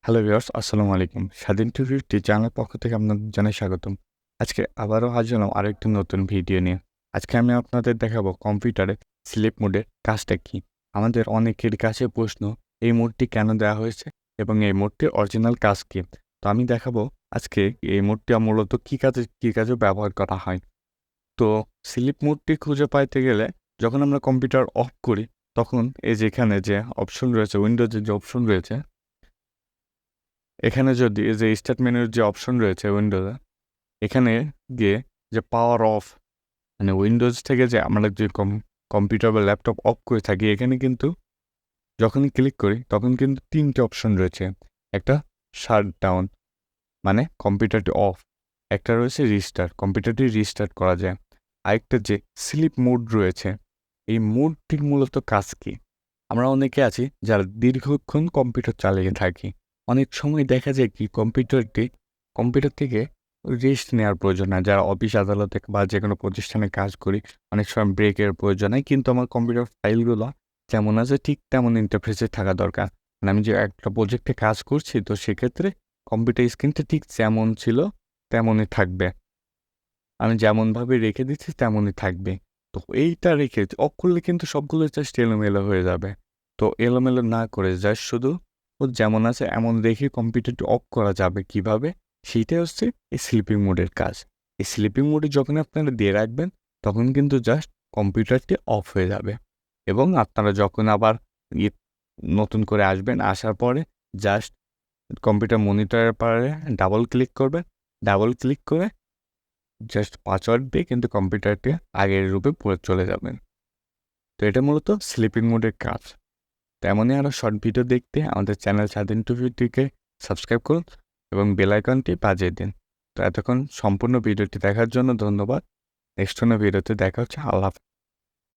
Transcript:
Hello viewers, আসসালামু আলাইকুম। স্বাধীন টিভি চ্যানেলের পক্ষ থেকে আপনাদের জানাই স্বাগতম। আজকে আবারও হাজির হলাম আরেকটি নতুন ভিডিও নিয়ে। আজকে আমি আপনাদের দেখাবো কম্পিউটারে স্লিপ মোডের কাজটা কী। আমাদের অনেকের কাছে প্রশ্ন, এই মোডটি কেন দেওয়া হয়েছে এবং এই মোডটির অরিজিনাল কাজ কী? তো আমি দেখাবো আজকে এই মোডটি মূলত কী কাজে ব্যবহার করা হয়। তো স্লিপ মোডটি খুঁজে পাইতে গেলে যখন আমরা কম্পিউটার অফ করি, তখন এই যে এখানে যে অপশন রয়েছে, উইন্ডোজের যে অপশন রয়েছে, এখানে যদি এই যে স্টার্ট মেনুর যে অপশন রয়েছে উইন্ডোজে, এখানে গিয়ে যে পাওয়ার অফ, মানে উইন্ডোজ থেকে যে আমরা যে কম্পিউটার বা ল্যাপটপ অফ করে থাকি, এখানে কিন্তু যখনই ক্লিক করি তখন কিন্তু ৩ টে অপশন রয়েছে। একটা শাট ডাউন, মানে কম্পিউটারটি অফ। একটা রয়েছে রিস্টার্ট, কম্পিউটারটি রিস্টার্ট করা যায়। আরেকটা যে স্লিপ মোড রয়েছে, এই মোডটির মূলত কাজ কী? আমরা অনেকে আছি যারা দীর্ঘক্ষণ কম্পিউটার চালিয়ে থাকি। অনেক সময় দেখা যায় কি কম্পিউটার থেকে রেস্ট নেওয়ার প্রয়োজন হয়। যারা অফিস আদালতে বা যেকোনো প্রতিষ্ঠানে কাজ করি, অনেক সময় ব্রেকের প্রয়োজন হয়। কিন্তু আমার কম্পিউটার ফাইলগুলো যেমন আছে ঠিক তেমন ইন্টারফেসে থাকা দরকার। মানে আমি যে একটা প্রজেক্টে কাজ করছি, তো সেক্ষেত্রে কম্পিউটার স্ক্রিনটা ঠিক যেমন ছিল তেমনই থাকবে। আমি যেমনভাবে রেখে দিচ্ছি তেমনই থাকবে। তো এইটা রেখে অফ করলে কিন্তু সবগুলো জাস্ট এলোমেলো হয়ে যাবে। তো এলোমেলো না করে জাস্ট শুধু ও যেমন আছে এমন রেখে কম্পিউটারটি অফ করা যাবে কিভাবে? সেইটাই হচ্ছে এই স্লিপিং মোডের কাজ। এই স্লিপিং মোডে যখন আপনারা দিয়ে রাখবেন, তখন কিন্তু জাস্ট কম্পিউটারটি অফ হয়ে যাবে এবং আপনারা যখন আবার ইয়ে নতুন করে আসবেন, আসার পরে জাস্ট কম্পিউটার মনিটরের পারে ডাবল ক্লিক করবেন। ডাবল ক্লিক করে জাস্ট পাসওয়ার্ড দিয়ে কিন্তু কম্পিউটারটি আগের রূপে চলে যাবেন। তো এটা মূলত স্লিপিং মোডের কাজ। তেমনই আরও শর্ট ভিডিও দেখতে আমাদের চ্যানেল স্বাধীন টিভিটিকে সাবস্ক্রাইব করুন এবং বেল আইকনটি বাজিয়ে দিন। তো এতক্ষণ সম্পূর্ণ ভিডিওটি দেখার জন্য ধন্যবাদ। নেক্সট কোনো ভিডিওতে দেখা হচ্ছে। আল্লাহ হাফেজ।